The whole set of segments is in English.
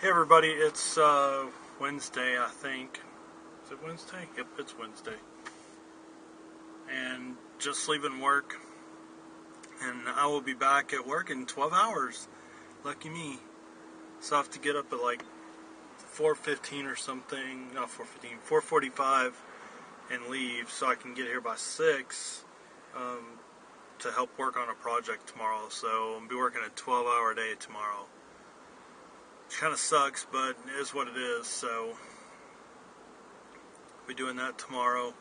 Hey everybody, it's Wednesday, I think. Is it Wednesday? Yep, it's Wednesday. And just leaving work. And I will be back at work in 12 hours. Lucky me. So I have to get up at like 4:15 or something. Not 4:15, 4:45 and leave so I can get here by 6 to help work on a project tomorrow. So I'm going to be working a 12-hour day tomorrow. Which kind of sucks, but it is what it is. So I'll be doing that tomorrow,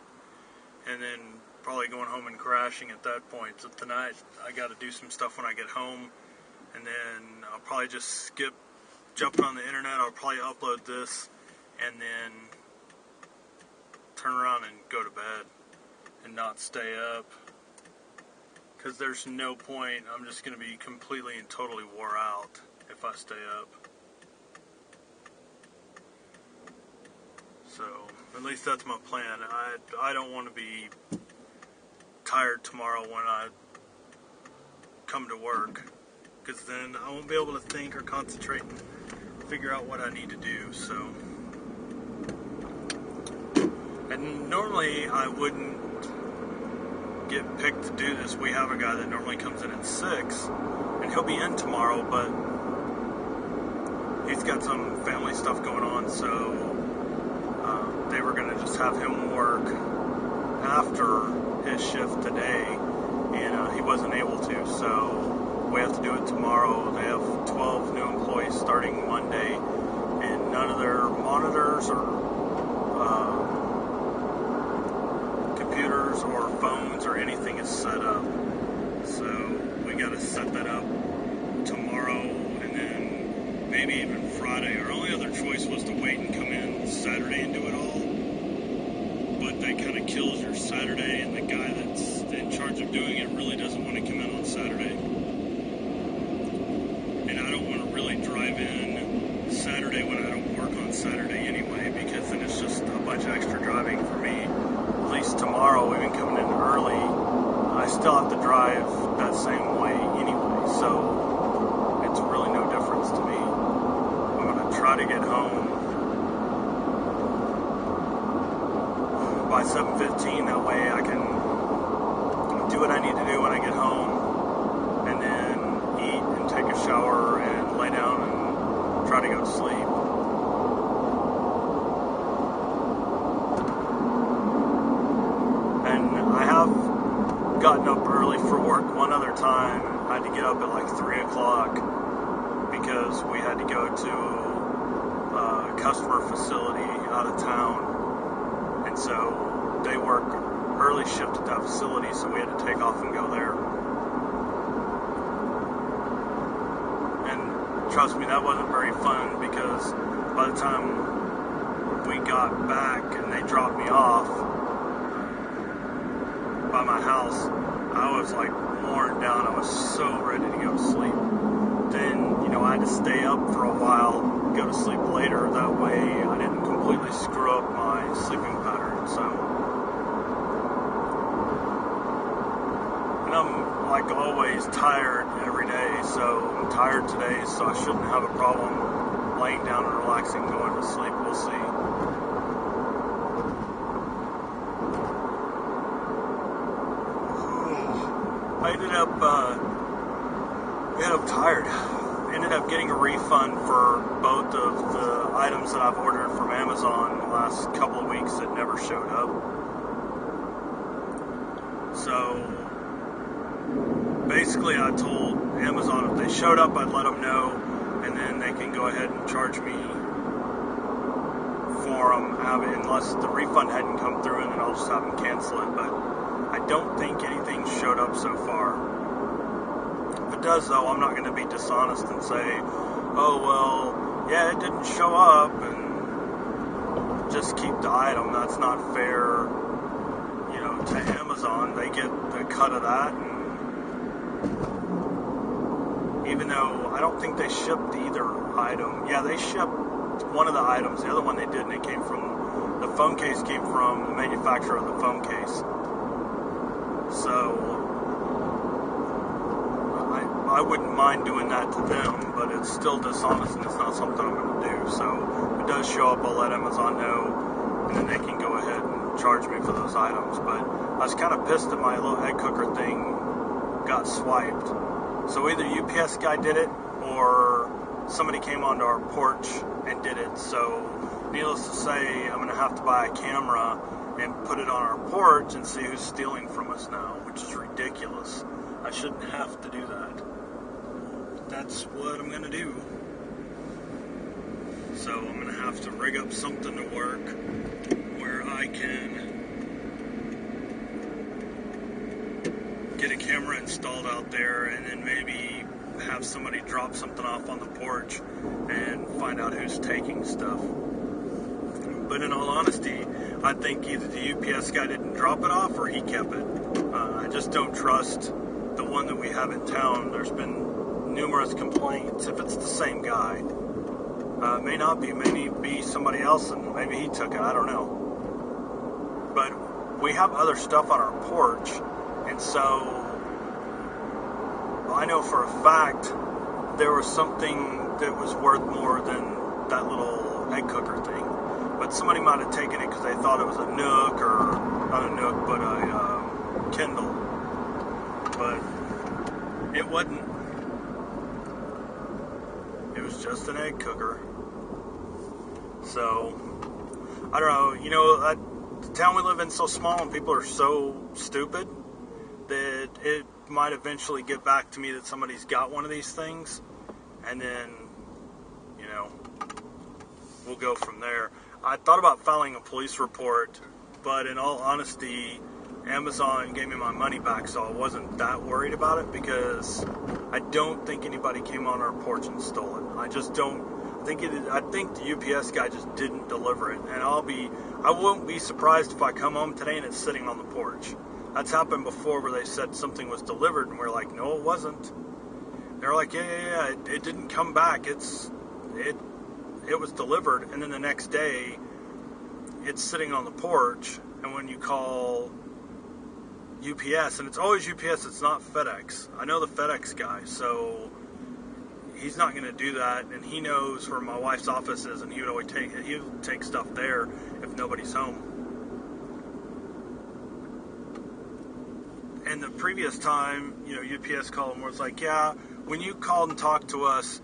and then probably going home and crashing at that point. So tonight I got to do some stuff when I get home, and then I'll probably just skip jumping on the internet. I'll probably upload this and then turn around and go to bed and not stay up, because there's no point. I'm just going to be completely and totally wore out if I stay up. So, at least that's my plan. I don't want to be tired tomorrow when I come to work, because then I won't be able to think or concentrate and figure out what I need to do. So, and normally I wouldn't get picked to do this. We have a guy that normally comes in at 6, and he'll be in tomorrow, but he's got some family stuff going on, so they were going to just have him work after his shift today, and he wasn't able to, so we have to do it tomorrow. They have 12 new employees starting Monday, and none of their monitors or computers or phones or anything is set up. So we got to set that up tomorrow, and then maybe even Friday. Our only other choice was to wait and come in Saturday and do it all, but that kind of kills your Saturday, and the guy that's in charge of doing it really doesn't want to come in on Saturday, and I don't want to really drive in Saturday when I don't work on Saturday anyway, because then it's just a bunch of extra driving for me. At least tomorrow, even coming in early, I still have to drive that same way anyway, so it's really no difference to me. I'm going to try to get home by 7:15, that way I can do what I need to do when I get home, and then eat and take a shower and lay down and try to go to sleep. And I have gotten up early for work one other time. I had to get up at like 3 o'clock because we had to go to a customer facility out of town. And so they work early shift at that facility, so we had to take off and go there. And trust me, that wasn't very fun, because by the time we got back and they dropped me off by my house, I was like worn down. I was so ready to go to sleep. Then, I had to stay up for a while, go to sleep later. That way I didn't completely screw up my sleeping pattern. So, and I'm like always tired every day. So I'm tired today, so I shouldn't have a problem laying down and relaxing, going to sleep. We'll see. I ended up tired. Ended up getting a refund for both of the items that I've ordered from Amazon the last couple of weeks that never showed up. So basically I told Amazon if they showed up, I'd let them know, and then they can go ahead and charge me for them, unless the refund hadn't come through, and then I'll just have them cancel it. But I don't think anything showed up so far. If it does, though, I'm not going to be dishonest and say, oh, well, yeah, it didn't show up, and just keep the item. That's not fair, to Amazon. They get the cut of that, and even though I don't think they shipped either item. Yeah, they shipped one of the items. The other one they didn't. The phone case came from the manufacturer of the phone case. So I wouldn't mind doing that to them, but it's still dishonest, and it's not something I'm going to do. up, I'll let Amazon know, and then they can go ahead and charge me for those items. But I was kind of pissed that my little egg cooker thing got swiped. So either UPS guy did it, or somebody came onto our porch and did it. So needless to say, I'm going to have to buy a camera and put it on our porch and see who's stealing from us now, which is ridiculous. I shouldn't have to do that. That's what I'm going to do. So I'm going to have to rig up something to work where I can get a camera installed out there, and then maybe have somebody drop something off on the porch and find out who's taking stuff. But in all honesty, I think either the UPS guy didn't drop it off or he kept it. I just don't trust the one that we have in town. There's been numerous complaints. If it's the same guy, it may not be. Maybe be somebody else, and maybe he took it. I don't know. But we have other stuff on our porch, and so I know for a fact there was something that was worth more than that little egg cooker thing. But somebody might have taken it because they thought it was a Nook, or not a Nook, but a Kindle. But it wasn't. It was just an egg cooker. So, I don't know. You know, the town we live in is so small and people are so stupid that it might eventually get back to me that somebody's got one of these things. And then, you know, we'll go from there. I thought about filing a police report, but in all honesty, Amazon gave me my money back, so I wasn't that worried about it, because I don't think anybody came on our porch and stole it. I just don't. I think the UPS guy just didn't deliver it, and I won't be surprised if I come home today and it's sitting on the porch. That's happened before, where they said something was delivered, and we're like, no, it wasn't. They're like, yeah, it didn't come back. It was delivered, and then the next day, it's sitting on the porch, and when you call UPS, and it's always UPS, it's not FedEx. I know the FedEx guy, so he's not going to do that, and he knows where my wife's office is, and he would take stuff there if nobody's home. And the previous time, you know, UPS called and was like, yeah, when you called and talked to us,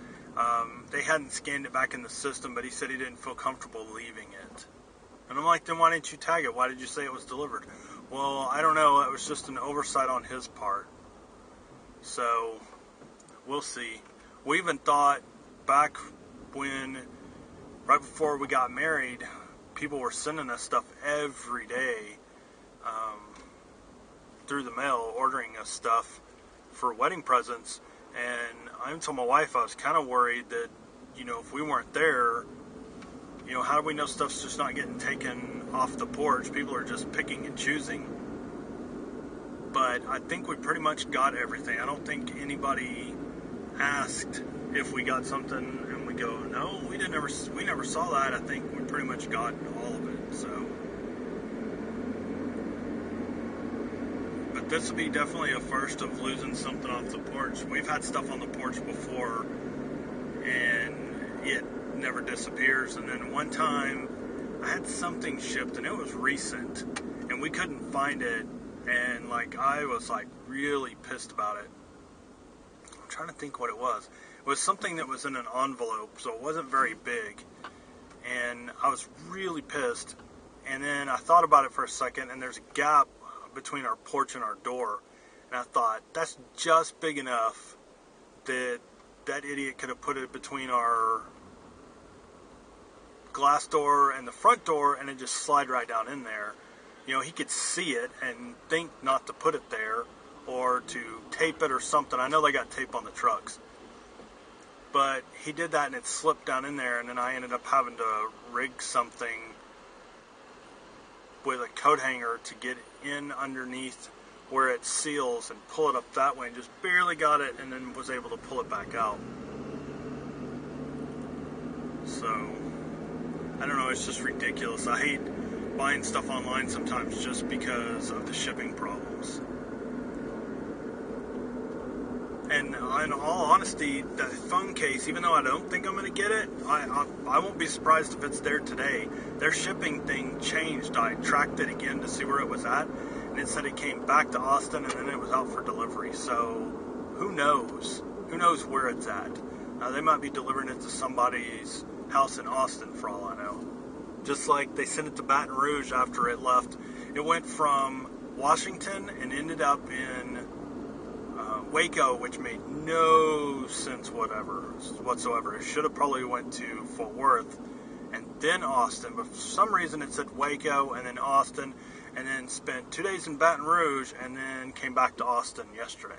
they hadn't scanned it back in the system, but he said he didn't feel comfortable leaving it. And I'm like, then why didn't you tag it? Why did you say it was delivered? Well, I don't know. It was just an oversight on his part. So, we'll see. We even thought back right before we got married, people were sending us stuff every day through the mail, ordering us stuff for wedding presents. And I even told my wife I was kind of worried that, you know, if we weren't there, you know, how do we know stuff's just not getting taken off the porch? People are just picking and choosing. But I think we pretty much got everything. I don't think anybody asked if we got something and we go, no, we never saw that. I think we pretty much got all of it. So, but this will be definitely a first of losing something off the porch. We've had stuff on the porch before, and it never disappears. And then one time I had something shipped, and it was recent, and we couldn't find it, and like I was like really pissed about it. I'm trying to think what it was. It was something that was in an envelope, so it wasn't very big, and I was really pissed. And then I thought about it for a second, and there's a gap between our porch and our door, and I thought, that's just big enough that that idiot could have put it between our glass door and the front door, and then just slide right down in there. You know, he could see it and think not to put it there, or to tape it or something. I know they got tape on the trucks, but he did that and it slipped down in there, and then I ended up having to rig something with a coat hanger to get in underneath where it seals and pull it up that way, and just barely got it, and then was able to pull it back out. So, I don't know, it's just ridiculous. I hate buying stuff online sometimes just because of the shipping problems. And in all honesty, that phone case, even though I don't think I'm going to get it, I won't be surprised if it's there today. Their shipping thing changed. I tracked it again to see where it was at, and it said it came back to Austin, and then it was out for delivery. So, who knows? Who knows where it's at? They might be delivering it to somebody's house in Austin, for all I know. Just like they sent it to Baton Rouge after it left. It went from Washington and ended up in Waco, which made no sense whatsoever. It should have probably went to Fort Worth and then Austin, but for some reason it said Waco and then Austin, and then spent 2 days in Baton Rouge and then came back to Austin yesterday.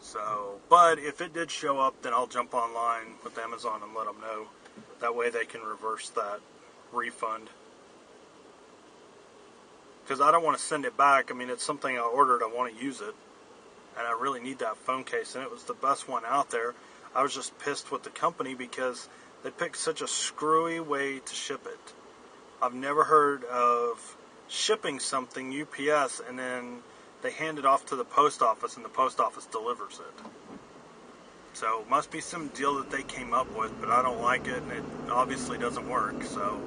So, but if it did show up, then I'll jump online with Amazon and let them know. That way they can reverse that refund. Because I don't want to send it back. I mean, it's something I ordered. I want to use it. And I really need that phone case. And it was the best one out there. I was just pissed with the company because they picked such a screwy way to ship it. I've never heard of shipping something UPS and then they hand it off to the post office and the post office delivers it. So it must be some deal that they came up with, but I don't like it and it obviously doesn't work. So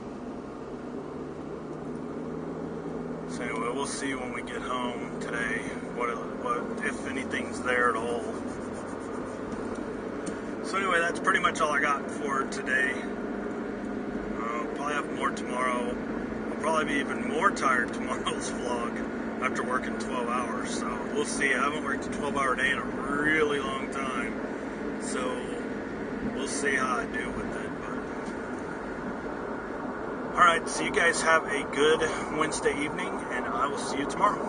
anyway, we'll see when we get home today what if anything's there at all. So anyway, that's pretty much all I got for today. I'll probably have more tomorrow. I'll probably be even more tired tomorrow's vlog after working 12 hours. So we'll see. I haven't worked a 12-hour day in a really long time. So we'll see how I do with it. Alright, so you guys have a good Wednesday evening, and I will see you tomorrow.